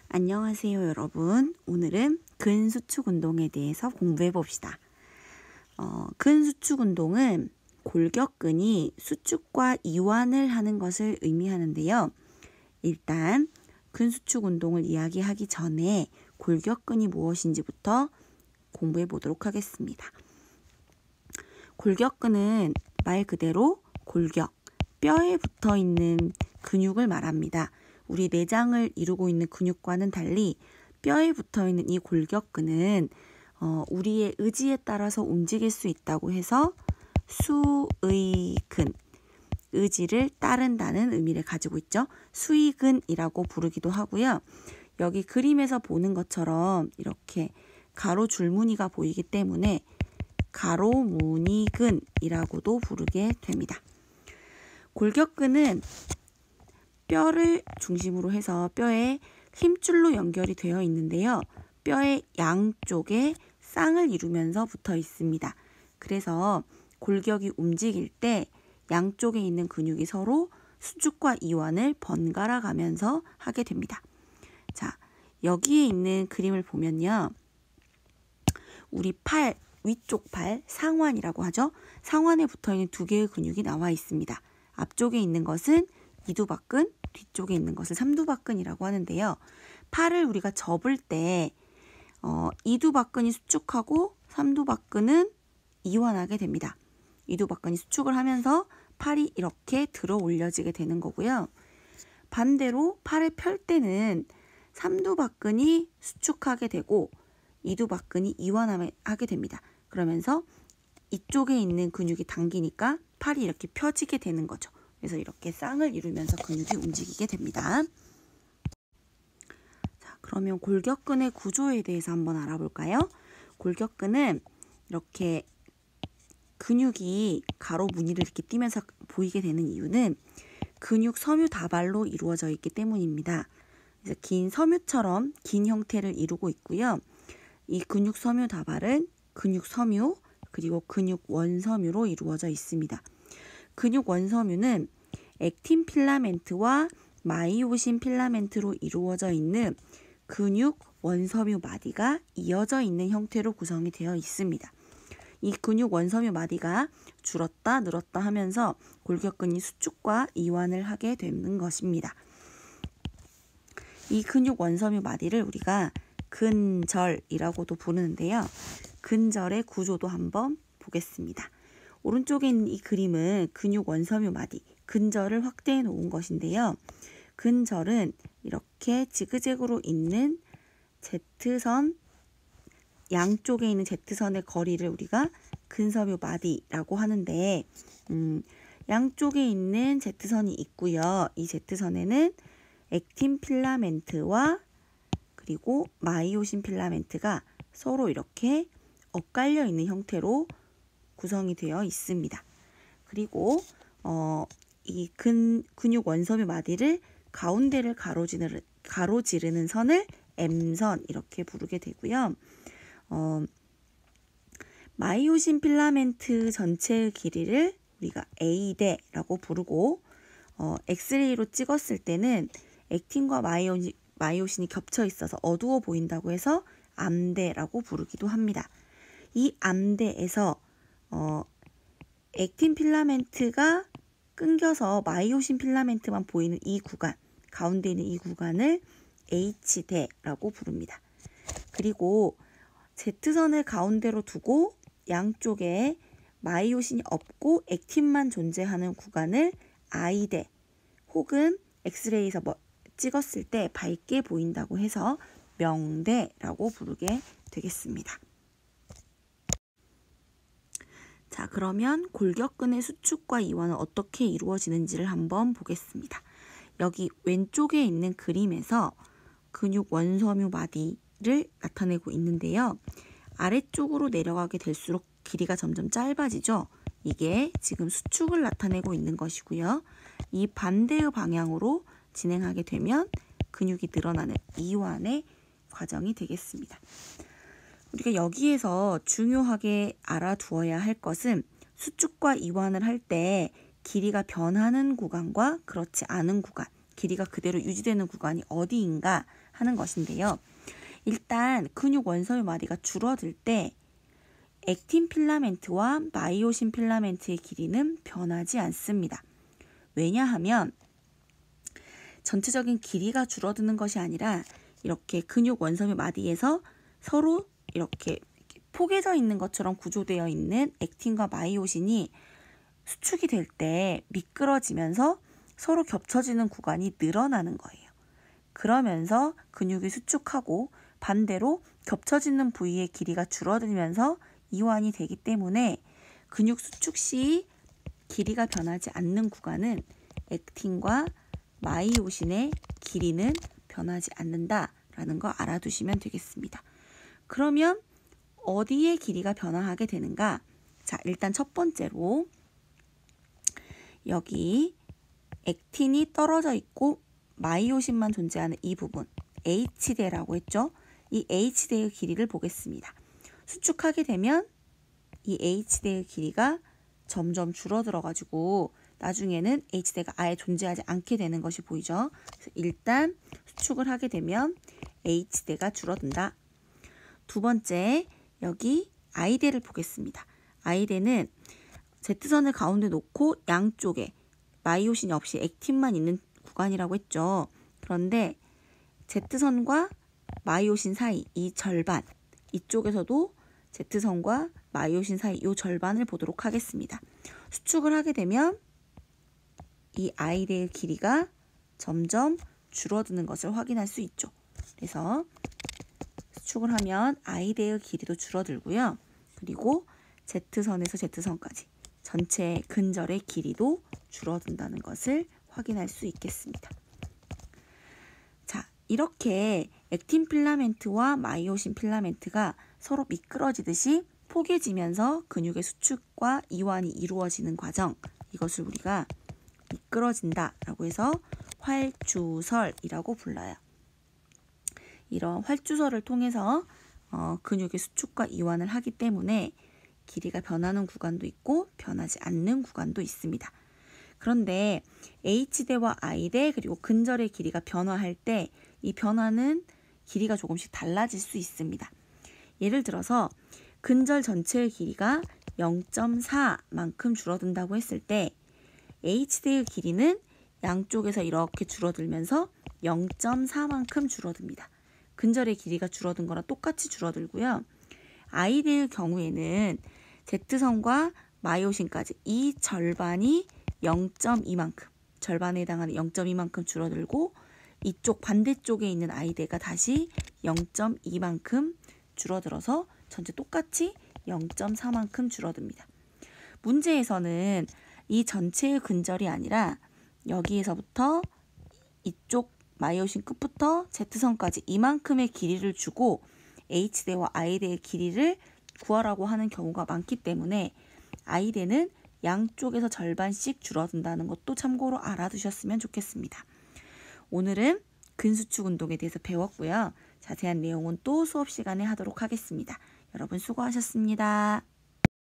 안녕하세요, 여러분. 오늘은 근수축 운동에 대해서 공부해 봅시다. 근수축 운동은 골격근이 수축과 이완을 하는 것을 의미하는데요. 일단 근수축 운동을 이야기하기 전에 골격근이 무엇인지부터 공부해 보도록 하겠습니다. 골격근은 말 그대로 골격, 뼈에 붙어 있는 근육을 말합니다. 우리 내장을 이루고 있는 근육과는 달리 뼈에 붙어 있는 이 골격근은 우리의 의지에 따라서 움직일 수 있다고 해서 수의근, 의지를 따른다는 의미를 가지고 있죠. 수의근이라고 부르기도 하고요. 여기 그림에서 보는 것처럼 이렇게 가로 줄무늬가 보이기 때문에 가로무늬근이라고도 부르게 됩니다. 골격근은 뼈를 중심으로 해서 뼈에 힘줄로 연결이 되어 있는데요. 뼈의 양쪽에 쌍을 이루면서 붙어 있습니다. 그래서 골격이 움직일 때 양쪽에 있는 근육이 서로 수축과 이완을 번갈아 가면서 하게 됩니다. 자, 여기에 있는 그림을 보면요. 우리 팔, 위쪽 팔, 상완이라고 하죠. 상완에 붙어 있는 두 개의 근육이 나와 있습니다. 앞쪽에 있는 것은 이두박근, 뒤쪽에 있는 것을 삼두박근이라고 하는데요. 팔을 우리가 접을 때 이두박근이 수축하고 삼두박근은 이완하게 됩니다. 이두박근이 수축을 하면서 팔이 이렇게 들어 올려지게 되는 거고요. 반대로 팔을 펼 때는 삼두박근이 수축하게 되고 이두박근이 이완하게 됩니다. 그러면서 이쪽에 있는 근육이 당기니까 팔이 이렇게 펴지게 되는 거죠. 그래서 이렇게 쌍을 이루면서 근육이 움직이게 됩니다. 자, 그러면 골격근의 구조에 대해서 한번 알아볼까요? 골격근은 이렇게 근육이 가로 무늬를 이렇게 띄면서 보이게 되는 이유는 근육 섬유 다발로 이루어져 있기 때문입니다. 그래서 긴 섬유처럼 긴 형태를 이루고 있고요. 이 근육 섬유 다발은 근육 섬유 그리고 근육 원섬유로 이루어져 있습니다. 근육 원섬유는 액틴 필라멘트와 마이오신 필라멘트로 이루어져 있는 근육 원섬유 마디가 이어져 있는 형태로 구성이 되어 있습니다. 이 근육 원섬유 마디가 줄었다 늘었다 하면서 골격근이 수축과 이완을 하게 되는 것입니다. 이 근육 원섬유 마디를 우리가 근절이라고도 부르는데요. 근절의 구조도 한번 보겠습니다. 오른쪽에 있는 이 그림은 근육 원섬유 마디, 근절을 확대해 놓은 것인데요. 근절은 이렇게 지그재그로 있는 Z선, 양쪽에 있는 Z선의 거리를 우리가 근섬유 마디라고 하는데 양쪽에 있는 Z선이 있고요. 이 Z선에는 액틴 필라멘트와 그리고 마이오신 필라멘트가 서로 이렇게 엇갈려 있는 형태로 구성이 되어 있습니다. 그리고 이 근육 원섬유 마디를 가운데를 가로지르는 선을 M선 이렇게 부르게 되고요. 마이오신 필라멘트 전체의 길이를 우리가 A대라고 부르고 엑스레이로 찍었을 때는 액틴과 마이오신이 겹쳐 있어서 어두워 보인다고 해서 암대라고 부르기도 합니다. 이 암대에서 액틴 필라멘트가 끊겨서 마이오신 필라멘트만 보이는 이 구간, 가운데 있는 이 구간을 H대라고 부릅니다. 그리고 Z선을 가운데로 두고 양쪽에 마이오신이 없고 액틴만 존재하는 구간을 I대 혹은 엑스레이에서 찍었을 때 밝게 보인다고 해서 명대라고 부르게 되겠습니다. 자, 그러면 골격근의 수축과 이완은 어떻게 이루어지는지를 한번 보겠습니다. 여기 왼쪽에 있는 그림에서 근육 원섬유 마디를 나타내고 있는데요. 아래쪽으로 내려가게 될수록 길이가 점점 짧아지죠. 이게 지금 수축을 나타내고 있는 것이고요. 이 반대의 방향으로 진행하게 되면 근육이 늘어나는 이완의 과정이 되겠습니다. 우리가 여기에서 중요하게 알아두어야 할 것은 수축과 이완을 할 때 길이가 변하는 구간과 그렇지 않은 구간, 길이가 그대로 유지되는 구간이 어디인가 하는 것인데요. 일단 근육 원섬의 마디가 줄어들 때 액틴 필라멘트와 마이오신 필라멘트의 길이는 변하지 않습니다. 왜냐하면 전체적인 길이가 줄어드는 것이 아니라 이렇게 근육 원섬의 마디에서 서로 이렇게 포개져 있는 것처럼 구조되어 있는 액틴과 마이오신이 수축이 될 때 미끄러지면서 서로 겹쳐지는 구간이 늘어나는 거예요. 그러면서 근육이 수축하고 반대로 겹쳐지는 부위의 길이가 줄어들면서 이완이 되기 때문에 근육 수축 시 길이가 변하지 않는 구간은 액틴과 마이오신의 길이는 변하지 않는다라는 거 알아두시면 되겠습니다. 그러면 어디에 길이가 변화하게 되는가? 자, 일단 첫 번째로 여기 액틴이 떨어져 있고 마이오신만 존재하는 이 부분 H대라고 했죠? 이 H대의 길이를 보겠습니다. 수축하게 되면 이 H대의 길이가 점점 줄어들어 가지고 나중에는 H대가 아예 존재하지 않게 되는 것이 보이죠? 그래서 일단 수축을 하게 되면 H대가 줄어든다. 두 번째, 여기 I대를 보겠습니다. I대는 Z선을 가운데 놓고 양쪽에 마이오신이 없이 액틴만 있는 구간이라고 했죠. 그런데 Z선과 마이오신 사이 이 절반, 이쪽에서도 Z선과 마이오신 사이 이 절반을 보도록 하겠습니다. 수축을 하게 되면 이 I대의 길이가 점점 줄어드는 것을 확인할 수 있죠. 그래서 수축을 하면 I대의 길이도 줄어들고요. 그리고 Z선에서 Z선까지 전체 근절의 길이도 줄어든다는 것을 확인할 수 있겠습니다. 자, 이렇게 액틴 필라멘트와 마이오신 필라멘트가 서로 미끄러지듯이 포개지면서 근육의 수축과 이완이 이루어지는 과정, 이것을 우리가 미끄러진다라고 해서 활주설이라고 불러요. 이런 활주설을 통해서 근육의 수축과 이완을 하기 때문에 길이가 변하는 구간도 있고 변하지 않는 구간도 있습니다. 그런데 H대와 I대 그리고 근절의 길이가 변화할 때 이 변화는 길이가 조금씩 달라질 수 있습니다. 예를 들어서 근절 전체의 길이가 0.4만큼 줄어든다고 했을 때 H대의 길이는 양쪽에서 이렇게 줄어들면서 0.4만큼 줄어듭니다. 근절의 길이가 줄어든 거랑 똑같이 줄어들고요. I대의 경우에는 Z선과 마이오신까지 이 절반이 0.2만큼, 절반에 해당하는 0.2만큼 줄어들고 이쪽 반대쪽에 있는 I대가 다시 0.2만큼 줄어들어서 전체 똑같이 0.4만큼 줄어듭니다. 문제에서는 이 전체의 근절이 아니라 여기에서부터 이쪽 마이오신 끝부터 Z선까지 이만큼의 길이를 주고 H대와 I대의 길이를 구하라고 하는 경우가 많기 때문에 I대는 양쪽에서 절반씩 줄어든다는 것도 참고로 알아두셨으면 좋겠습니다. 오늘은 근수축 운동에 대해서 배웠고요. 자세한 내용은 또 수업 시간에 하도록 하겠습니다. 여러분 수고하셨습니다.